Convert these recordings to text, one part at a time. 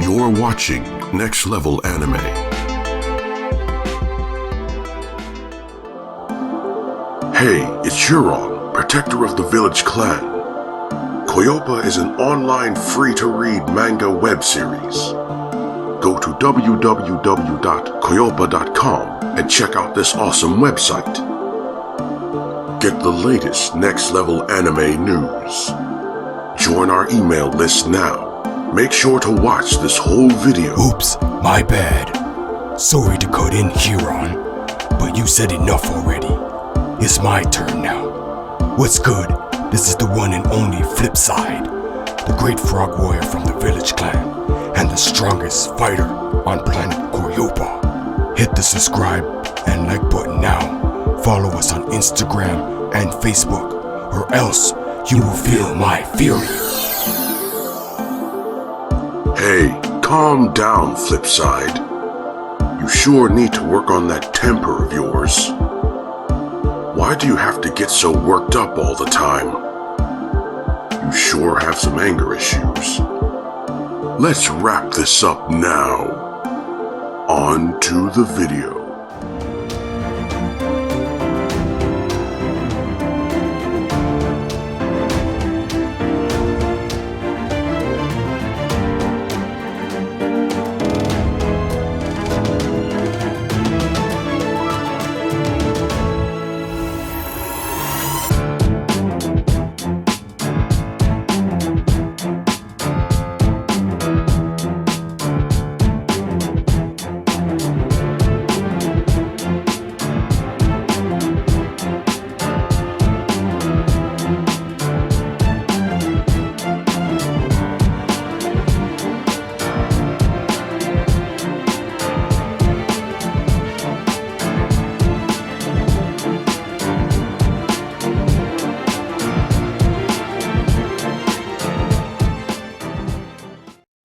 You're watching Next Level Anime. Hey, it's Huron, protector of the village clan. Coyoopa is an online free-to-read manga web series. Go to www.coyoopa.com and check out this awesome website. Get the latest Next Level Anime news. Join our email list now. Make sure to watch this whole video. Oops, my bad. Sorry to cut in, Huron, but you said enough already. It's my turn now. What's good? This is the one and only Flipside, the great frog warrior from the village clan, and the strongest fighter on planet Coyoopa. Hit the subscribe and like button now. Follow us on Instagram and Facebook, or else you will feel my fury. Hey, calm down, Flipside. You sure need to work on that temper of yours. Why do you have to get so worked up all the time? You sure have some anger issues. Let's wrap this up now. On to the video.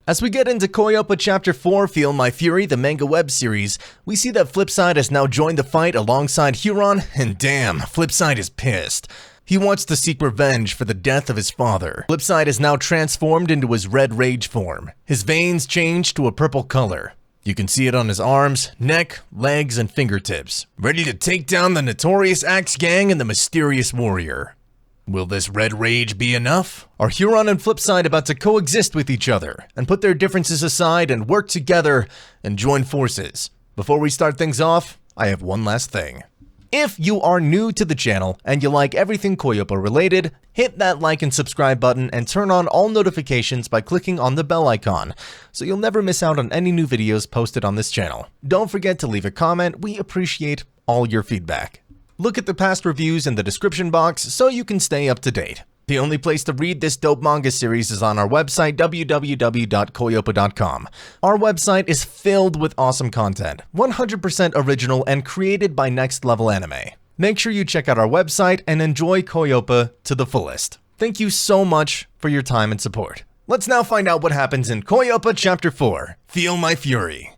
As we get into Coyoopa Chapter 4, Feel My Fury, the manga web series, we see that Flipside has now joined the fight alongside Huron, and damn, Flipside is pissed. He wants to seek revenge for the death of his father. Flipside is now transformed into his red rage form. His veins change to a purple color. You can see it on his arms, neck, legs, and fingertips, ready to take down the notorious Axe Gang and the mysterious warrior. Will this red rage be enough? Are Huron and Flipside about to coexist with each other and put their differences aside and work together and join forces? Before we start things off, I have one last thing. If you are new to the channel and you like everything Coyoopa related, hit that like and subscribe button and turn on all notifications by clicking on the bell icon, so you'll never miss out on any new videos posted on this channel. Don't forget to leave a comment, we appreciate all your feedback. Look at the past reviews in the description box so you can stay up to date. The only place to read this dope manga series is on our website, www.coyoopa.com. Our website is filled with awesome content, 100% original and created by Next Level Anime. Make sure you check out our website and enjoy Coyoopa to the fullest. Thank you so much for your time and support. Let's now find out what happens in Coyoopa Chapter 4, Feel My Fury.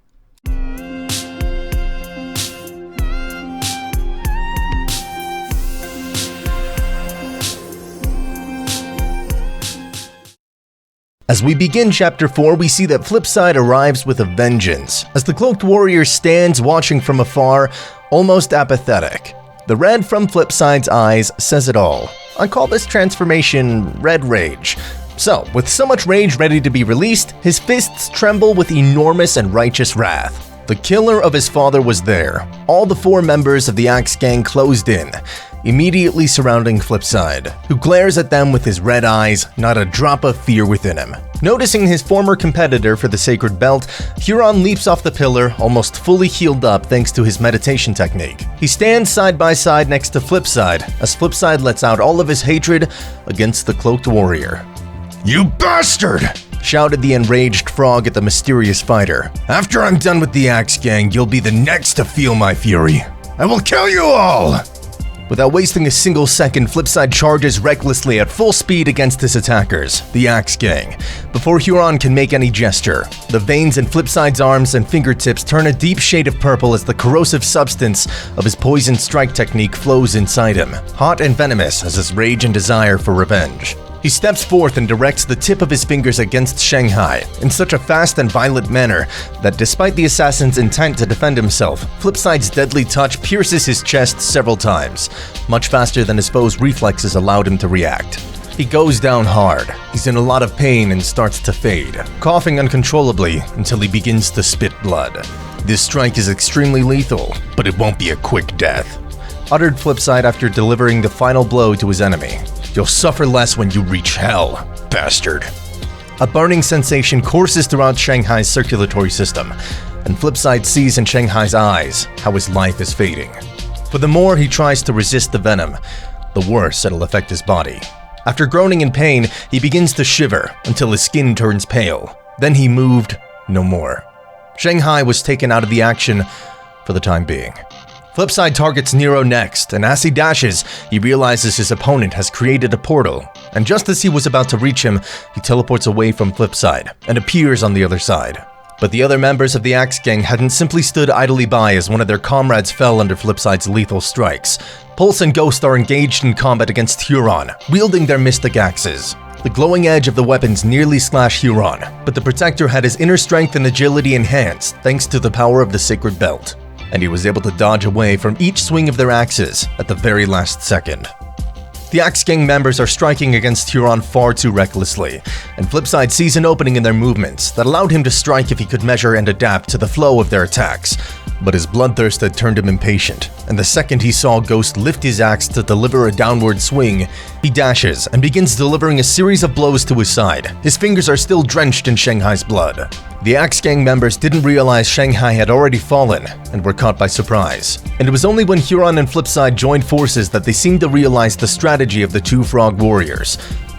As we begin Chapter 4, we see that Flipside arrives with a vengeance, as the cloaked warrior stands watching from afar, almost apathetic. The red from Flipside's eyes says it all. I call this transformation Red Rage. So, with so much rage ready to be released, his fists tremble with enormous and righteous wrath. The killer of his father was there. All the 4 members of the Axe Gang closed in, immediately surrounding Flipside, who glares at them with his red eyes, not a drop of fear within him. Noticing his former competitor for the sacred belt, Huron leaps off the pillar, almost fully healed up thanks to his meditation technique. He stands side by side next to Flipside, as Flipside lets out all of his hatred against the cloaked warrior. "You bastard!" shouted the enraged frog at the mysterious fighter. "After I'm done with the Axe Gang, you'll be the next to feel my fury. I will kill you all!" Without wasting a single second, Flipside charges recklessly at full speed against his attackers, the Axe Gang. Before Huron can make any gesture, the veins in Flipside's arms and fingertips turn a deep shade of purple as the corrosive substance of his poison strike technique flows inside him, hot and venomous as his rage and desire for revenge. He steps forth and directs the tip of his fingers against Shanghai in such a fast and violent manner that despite the assassin's intent to defend himself, Flipside's deadly touch pierces his chest several times, much faster than his foe's reflexes allowed him to react. He goes down hard. He's in a lot of pain and starts to fade, coughing uncontrollably until he begins to spit blood. This strike is extremely lethal, but it won't be a quick death, uttered Flipside after delivering the final blow to his enemy. You'll suffer less when you reach hell, bastard. A burning sensation courses throughout Shanghai's circulatory system, and Flipside sees in Shanghai's eyes how his life is fading. For the more he tries to resist the venom, the worse it'll affect his body. After groaning in pain, he begins to shiver until his skin turns pale. Then he moved no more. Shanghai was taken out of the action for the time being. Flipside targets Nero next, and as he dashes, he realizes his opponent has created a portal, and just as he was about to reach him, he teleports away from Flipside and appears on the other side. But the other members of the Axe Gang hadn't simply stood idly by as one of their comrades fell under Flipside's lethal strikes. Pulse and Ghost are engaged in combat against Huron, wielding their mystic axes. The glowing edge of the weapons nearly slashed Huron, but the Protector had his inner strength and agility enhanced thanks to the power of the Sacred Belt, and he was able to dodge away from each swing of their axes at the very last second. The Axe Gang members are striking against Huron far too recklessly, and Flipside sees an opening in their movements that allowed him to strike if he could measure and adapt to the flow of their attacks. But his bloodthirst had turned him impatient, and the second he saw Ghost lift his axe to deliver a downward swing, he dashes and begins delivering a series of blows to his side. His fingers are still drenched in Shanghai's blood. The Axe Gang members didn't realize Shanghai had already fallen and were caught by surprise. And it was only when Huron and Flipside joined forces that they seemed to realize the strategy of the two frog warriors.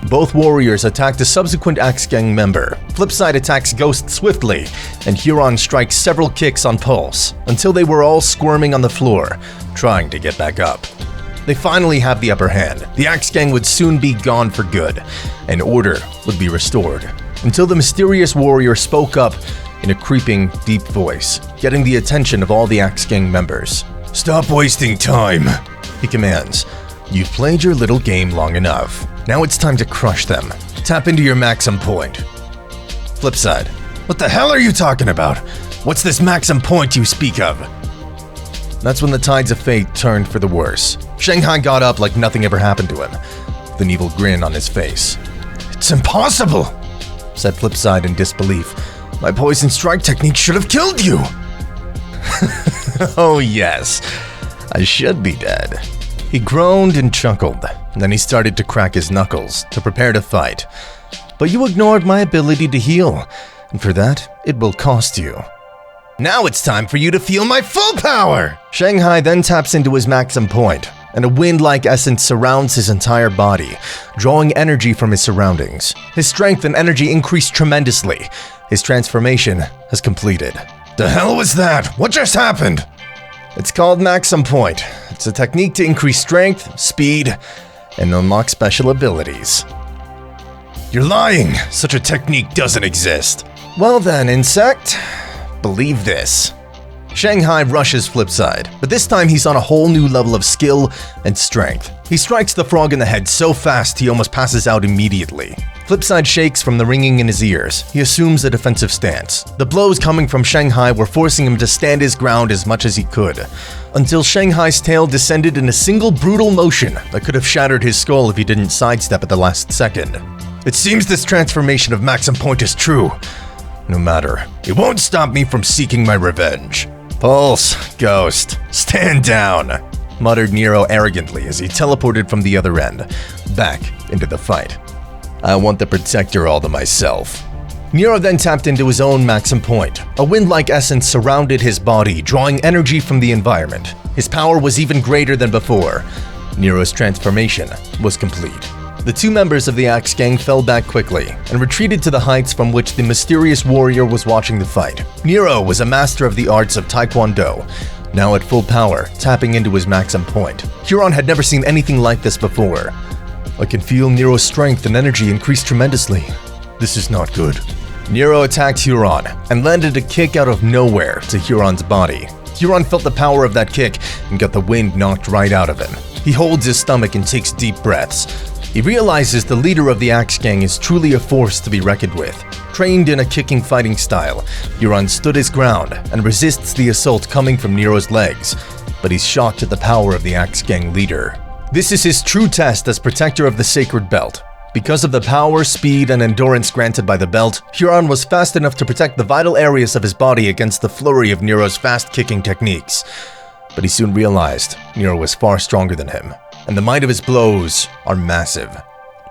Both warriors attacked a subsequent Axe Gang member. Flipside attacks Ghost swiftly, and Huron strikes several kicks on Pulse, until they were all squirming on the floor, trying to get back up. They finally have the upper hand. The Axe Gang would soon be gone for good, and order would be restored, until the mysterious warrior spoke up in a creeping, deep voice, getting the attention of all the Axe Gang members. "Stop wasting time," he commands. "You've played your little game long enough. Now it's time to crush them. Tap into your Maxim Point." Flipside: "What the hell are you talking about? What's this Maxim Point you speak of?" That's when the tides of fate turned for the worse. Shanghai got up like nothing ever happened to him, with an evil grin on his face. "It's impossible," said Flipside in disbelief. "My poison strike technique should have killed you." "Oh yes, I should be dead." He groaned and chuckled, and then he started to crack his knuckles to prepare to fight. "But you ignored my ability to heal, and for that, it will cost you. Now it's time for you to feel my full power!" Shanghai then taps into his Maxim Point, and a wind-like essence surrounds his entire body, drawing energy from his surroundings. His strength and energy increase tremendously. His transformation has completed. "The hell was that? What just happened?" "It's called Maxim Point. It's a technique to increase strength, speed, and unlock special abilities." "You're lying! Such a technique doesn't exist." "Well then, insect, believe this." Shanghai rushes Flipside, but this time he's on a whole new level of skill and strength. He strikes the frog in the head so fast he almost passes out immediately. Flipside shakes from the ringing in his ears. He assumes a defensive stance. The blows coming from Shanghai were forcing him to stand his ground as much as he could, until Shanghai's tail descended in a single brutal motion that could have shattered his skull if he didn't sidestep at the last second. "It seems this transformation of Maxim Point is true. No matter, it won't stop me from seeking my revenge." "Pulse, Ghost, stand down," muttered Nero arrogantly as he teleported from the other end, back into the fight. "I want the Protector all to myself." Nero then tapped into his own Maxim Point. A wind-like essence surrounded his body, drawing energy from the environment. His power was even greater than before. Nero's transformation was complete. The two members of the Axe Gang fell back quickly and retreated to the heights from which the mysterious warrior was watching the fight. Nero was a master of the arts of Taekwondo, now at full power, tapping into his Maxim Point. Huron had never seen anything like this before. "I can feel Nero's strength and energy increase tremendously. This is not good." Nero attacked Huron and landed a kick out of nowhere to Huron's body. Huron felt the power of that kick and got the wind knocked right out of him. He holds his stomach and takes deep breaths. He realizes the leader of the Axe Gang is truly a force to be reckoned with. Trained in a kicking fighting style, Huron stood his ground and resists the assault coming from Nero's legs, but he's shocked at the power of the Axe Gang leader. This is his true test as protector of the Sacred Belt. Because of the power, speed, and endurance granted by the belt, Huron was fast enough to protect the vital areas of his body against the flurry of Nero's fast-kicking techniques. But he soon realized Nero was far stronger than him, and the might of his blows are massive.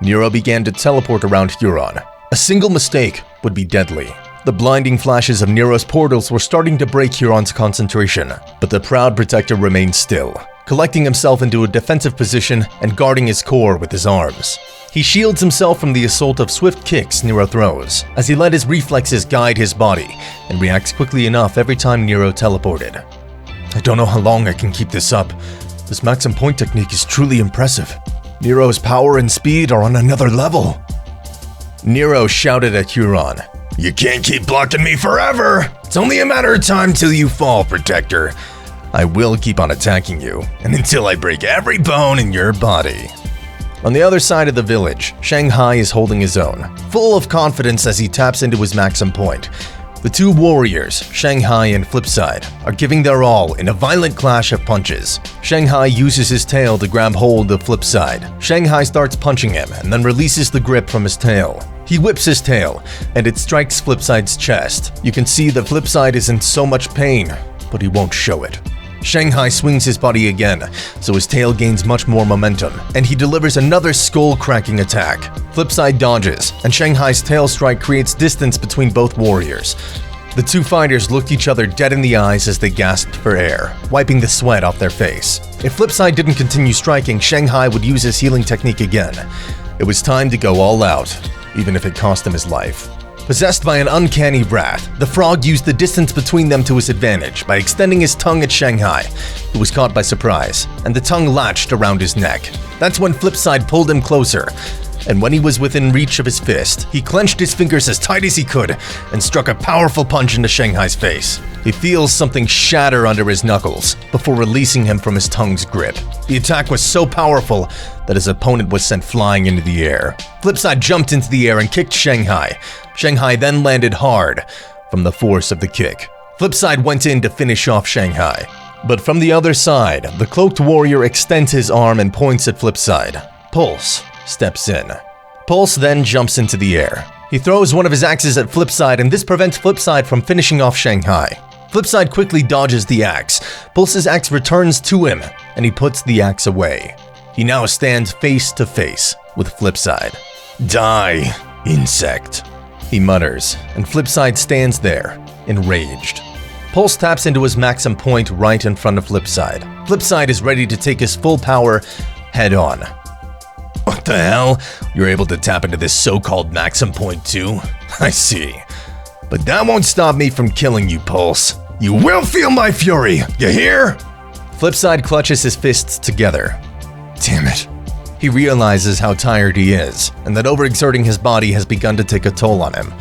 Nero began to teleport around Huron. A single mistake would be deadly. The blinding flashes of Nero's portals were starting to break Huron's concentration, but the proud protector remained still, collecting himself into a defensive position and guarding his core with his arms. He shields himself from the assault of swift kicks Nero throws, as he let his reflexes guide his body, and reacts quickly enough every time Nero teleported. I don't know how long I can keep this up. This Maxim Point technique is truly impressive. Nero's power and speed are on another level. Nero shouted at Huron, "You can't keep blocking me forever! It's only a matter of time till you fall, Protector. I will keep on attacking you, and until I break every bone in your body." On the other side of the village, Shanghai is holding his own, full of confidence as he taps into his Maxim Point. The two warriors, Shanghai and Flipside, are giving their all in a violent clash of punches. Shanghai uses his tail to grab hold of Flipside. Shanghai starts punching him and then releases the grip from his tail. He whips his tail, and it strikes Flipside's chest. You can see that Flipside is in so much pain, but he won't show it. Shanghai swings his body again, so his tail gains much more momentum, and he delivers another skull-cracking attack. Flipside dodges, and Shanghai's tail strike creates distance between both warriors. The two fighters looked each other dead in the eyes as they gasped for air, wiping the sweat off their face. If Flipside didn't continue striking, Shanghai would use his healing technique again. It was time to go all out, even if it cost him his life. Possessed by an uncanny wrath, the frog used the distance between them to his advantage by extending his tongue at Shanghai, who was caught by surprise, and the tongue latched around his neck. That's when Flipside pulled him closer, and when he was within reach of his fist, he clenched his fingers as tight as he could and struck a powerful punch into Shanghai's face. He feels something shatter under his knuckles before releasing him from his tongue's grip. The attack was so powerful that his opponent was sent flying into the air. Flipside jumped into the air and kicked Shanghai. Shanghai then landed hard from the force of the kick. Flipside went in to finish off Shanghai. But from the other side, the cloaked warrior extends his arm and points at Flipside. Pulse steps in. Pulse then jumps into the air. He throws one of his axes at Flipside, and this prevents Flipside from finishing off Shanghai. Flipside quickly dodges the axe. Pulse's axe returns to him, and he puts the axe away. He now stands face to face with Flipside. "Die, insect," he mutters, and Flipside stands there, enraged. Pulse taps into his Maxim Point right in front of Flipside. Flipside is ready to take his full power head on. "What the hell? You're able to tap into this so-called Maxim Point too? I see. But that won't stop me from killing you, Pulse. You will feel my fury, you hear?" Flipside clutches his fists together. Damn it. He realizes how tired he is, and that overexerting his body has begun to take a toll on him.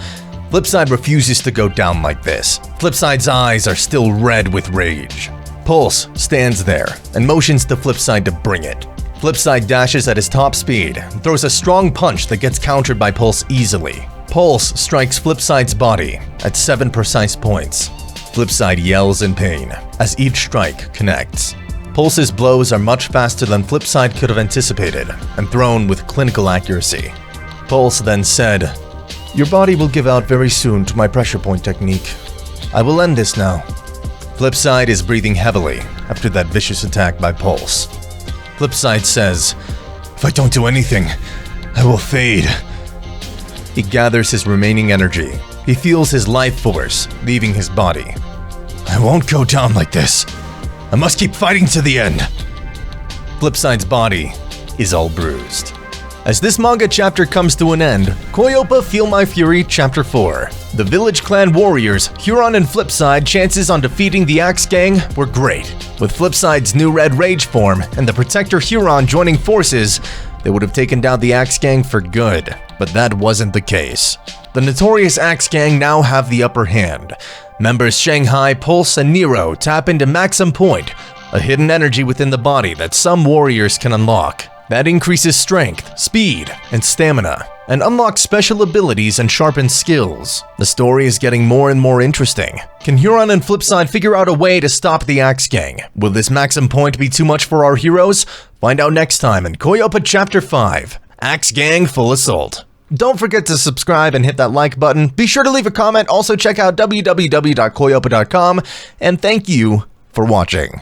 Flipside refuses to go down like this. Flipside's eyes are still red with rage. Pulse stands there and motions to Flipside to bring it. Flipside dashes at his top speed and throws a strong punch that gets countered by Pulse easily. Pulse strikes Flipside's body at 7 precise points. Flipside yells in pain as each strike connects. Pulse's blows are much faster than Flipside could have anticipated and thrown with clinical accuracy. Pulse then said, "Your body will give out very soon to my pressure point technique. I will end this now." Flipside is breathing heavily after that vicious attack by Pulse. Flipside says, "If I don't do anything, I will fade." He gathers his remaining energy. He feels his life force leaving his body. "I won't go down like this. I must keep fighting to the end." Flipside's body is all bruised. As this manga chapter comes to an end, Coyoopa Feel My Fury Chapter 4. The village clan warriors, Huron and Flipside, chances on defeating the Axe Gang were great. With Flipside's new red rage form and the protector Huron joining forces, they would have taken down the Axe Gang for good, but that wasn't the case. The notorious Axe Gang now have the upper hand. Members Shanghai, Pulse, and Nero tap into Maxim Point, a hidden energy within the body that some warriors can unlock. that increases strength, speed, and stamina, and unlocks special abilities and sharpens skills. The story is getting more and more interesting. Can Huron and Flipside figure out a way to stop the Axe Gang? Will this Maxim Point be too much for our heroes? Find out next time in Coyoopa Chapter 5, Axe Gang Full Assault. Don't forget to subscribe and hit that like button. Be sure to leave a comment. Also check out www.coyoopa.com, and thank you for watching.